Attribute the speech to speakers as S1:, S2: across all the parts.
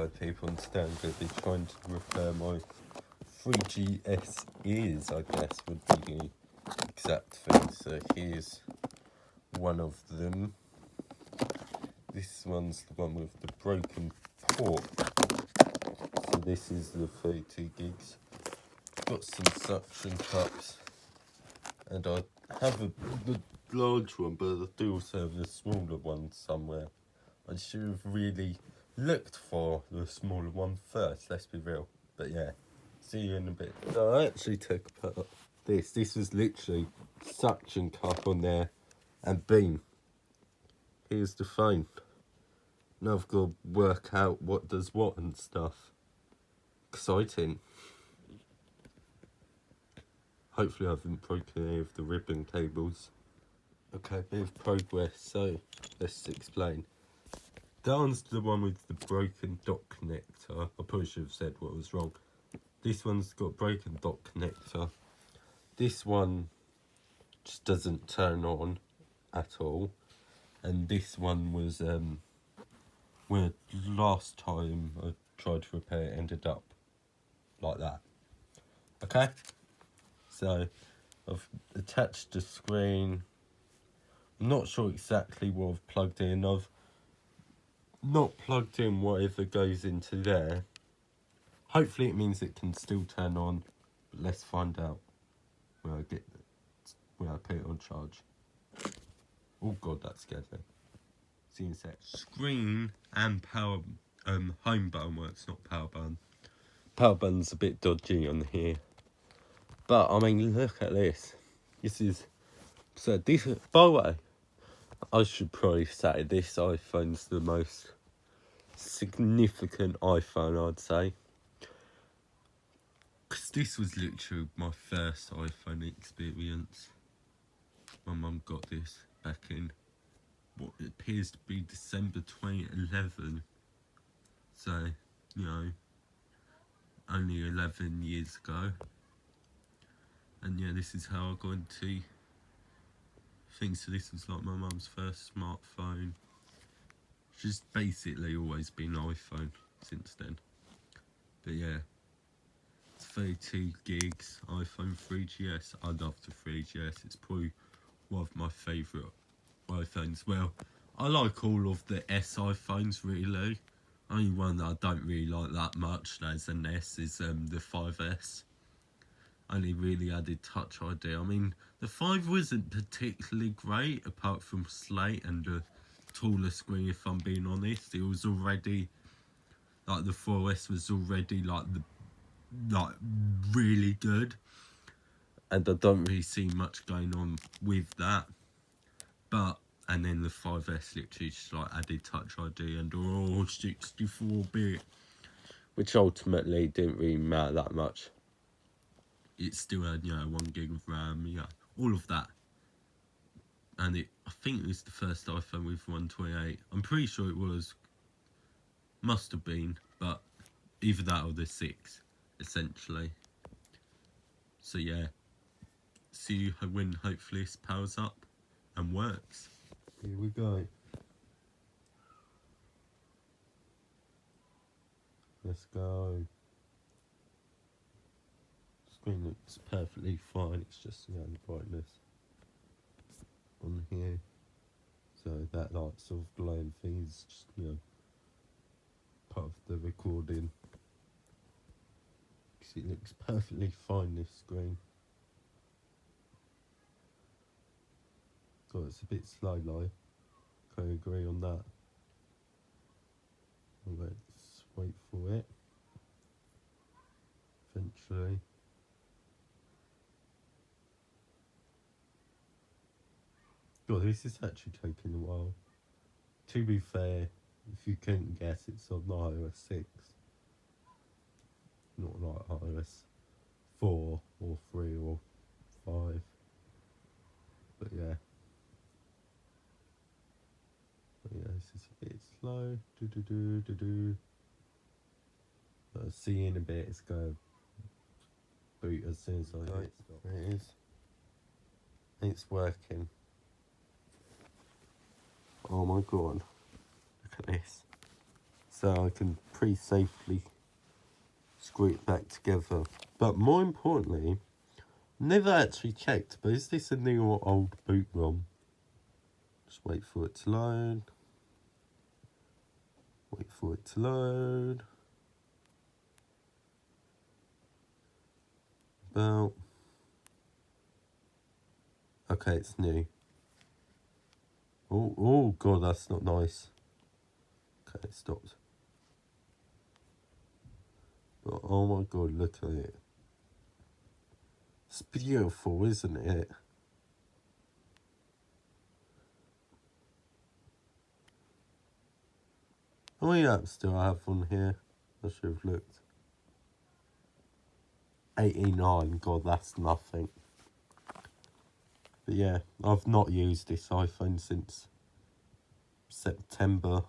S1: so people understand that they're trying to repair my 3GS ears, I guess, would be the exact thing. So here's one of them. This one's the one with the broken port. So this is the 32 gigs. Got some suction cups, and I have the large one, but I do also have the smaller one somewhere. I should have really looked for the smaller one first, let's be real. But yeah, see you in a bit. So I actually took apart this. This was literally suction cup on there and beam. Here's the phone. Now I've got to work out what does what and stuff. Exciting. Hopefully I haven't broken any of the ribbon cables. Okay, bit of progress, so let's explain. Down's the one with the broken dot connector. I probably should have said what was wrong. This one's got broken dot connector. This one just doesn't turn on at all. And this one was where last time I tried to repair it ended up like that. Okay? So I've attached the screen. I'm not sure exactly what I've plugged in. I've not plugged in whatever goes into there. Hopefully it means it can still turn on, but let's find out when I put it on charge. Oh god, that scared me. See you in a sec. Screen and power home button works, not power button. Power button's a bit dodgy on here. But I mean, look at this. This is so this. By the way, I should probably say this iPhone's the most significant iPhone, I'd say. Because this was literally my first iPhone experience. My mum got this back in what appears to be December 2011. So, you know, only 11 years ago. And yeah, this is how I got into things. So this was like my mum's first smartphone. She's basically always been iPhone since then. But yeah, it's 32 gigs, iPhone 3GS. I love the 3GS. It's probably one of my favourite iPhones. Well, I like all of the S iPhones really. Only one that I don't really like that much as an S is the 5S. Only really added Touch ID. I mean, the 5 wasn't particularly great apart from Slate and the taller screen, if I'm being honest. It was already, like the 4S was already like really good. And I don't really see much going on with that. But, and then the 5S literally just like added Touch ID and 64-bit. Which ultimately didn't really matter that much. It still had, 1 gig of RAM, all of that. And I think it was the first iPhone with 128. I'm pretty sure it was. Must have been, but either that or the 6, essentially. So yeah, see when hopefully this powers up and works. Here we go. Let's go. Screen looks perfectly fine. It's just the brightness on here. So that like sort of glowing thing is just part of the recording. It looks perfectly fine, this screen. So it's a bit slow though. Can I agree on that? Let's wait for it. Eventually. God, this is actually taking a while. To be fair, if you couldn't guess, it's on iOS 6. Not like iOS 4 or 3 or 5. But yeah. This is a bit slow. I'll see you in a bit. It's going to boot as soon as I hit stop. There it is. It's working. Oh my god. Look at this. so I can pretty safely screw it back together. But more importantly, never actually checked, but is this a new or old boot ROM? Just wait for it to load. Wait for it to load. About. Okay, it's new. Oh god, that's not nice. Okay, it stopped. But oh my god, look at it. It's beautiful, isn't it? How many apps do I have on here? I should have looked. 89, god, that's nothing. But yeah, I've not used this iPhone since September.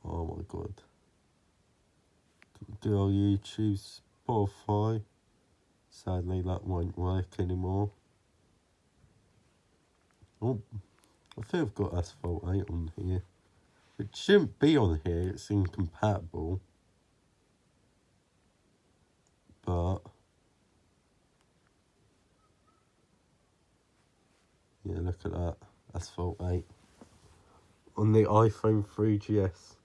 S1: Oh my god. Do on YouTube, Spotify. Sadly, that won't work anymore. Oh, I think I've got Asphalt 8 on here. It shouldn't be on here, it's incompatible. But yeah, look at that. Asphalt 8. On the iPhone 3GS.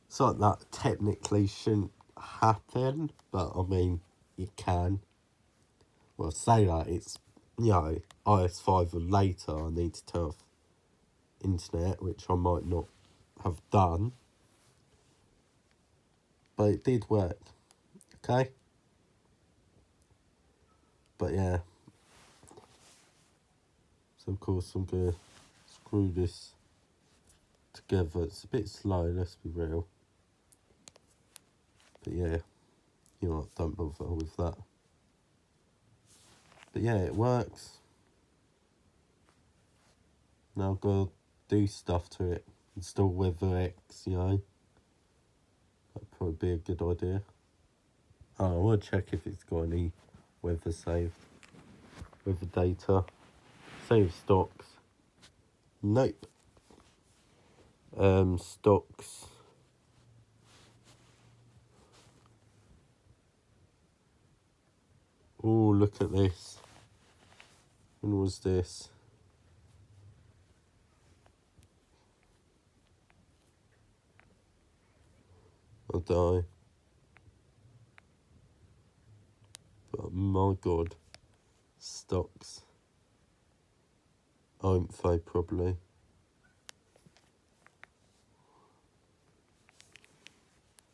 S1: It's like that technically shouldn't happen, but I mean, it can. Well, say that, it's, you know, iOS 5 or later, I need to turn off internet, which I might not have done. But it did work, okay? But yeah. So of course I'm going to screw this together. It's a bit slow, let's be real. But yeah, you know what, don't bother with that. But yeah, it works. Now I've got to do stuff to it. Install WeatherX, you know. That'd probably be a good idea. Oh, I want to check if it's got any weather saved. Weather data. Save stocks. Nope. Stocks. Oh, look at this. When was this? I'll die. But my god. Stocks. Info probably.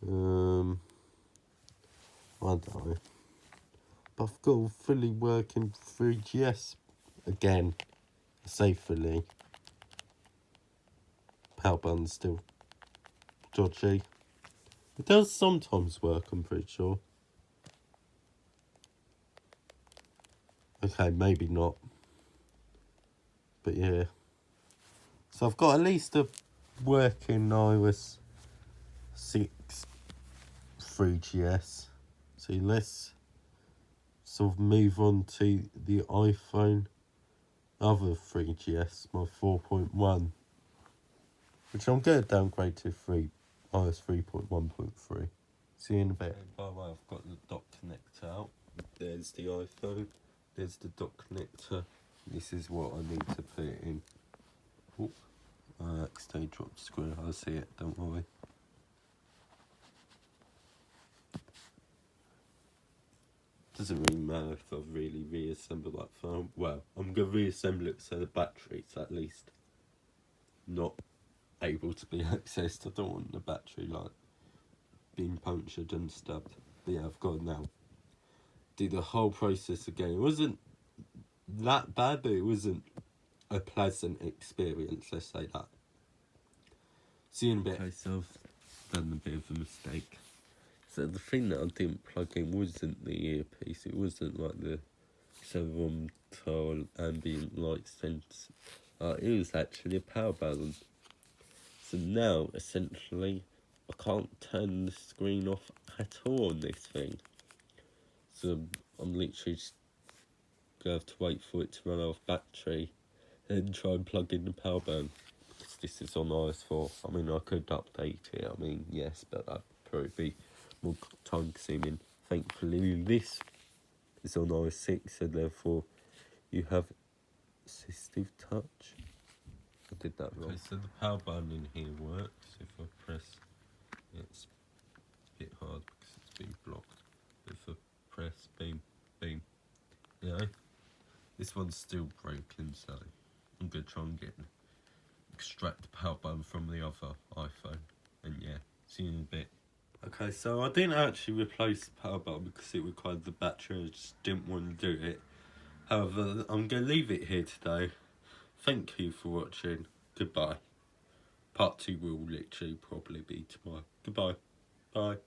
S1: I don't know. But I've got a fully working 3GS again. I say fully. Power button's still dodgy. It does sometimes work, I'm pretty sure. Okay, maybe not. But yeah. So I've got at least a working iOS 6 3GS. So let's sort of move on to the iPhone other 3GS, my 4.1. Which I'm going to downgrade to iOS 3.1.3. See you in a bit. By the way, I've got the dock connector out. There's the iPhone. There's the dock connector. This is what I need to put it in. Oh, I accidentally dropped the screw. I'll see it, don't worry. Doesn't really matter if I really reassemble that phone. Well, I'm going to reassemble it so the battery's at least not able to be accessed. I don't want the battery like being punctured and stabbed. But yeah, I've got to now do the whole process again. It wasn't that bad, but it wasn't a pleasant experience, let's say that. See you in a bit. Okay, so I've done a bit of a mistake. So the thing that I didn't plug in wasn't the earpiece. It wasn't like the tile ambient light sense. It was actually a power balance. So now, essentially, I can't turn the screen off at all on this thing. So I'm literally just going to have to wait for it to run out of battery and try and plug in the power bank. Because this is on iOS 4. I mean, I could update it, I mean, yes, but that'd probably be more time consuming. Thankfully, this is on iOS 6, so therefore you have assistive touch. I did that wrong. Okay, so the power button in here works. If I press, it's a bit hard because it's been blocked. If I press, beam, beam, you know, this one's still broken, so I'm going to try and extract the power button from the other iPhone. And yeah, see you in a bit. Okay, so I didn't actually replace the power button because it required the battery. I just didn't want to do it. However, I'm going to leave it here today. Thank you for watching. Goodbye. Part 2 will literally probably be tomorrow. Goodbye. Bye.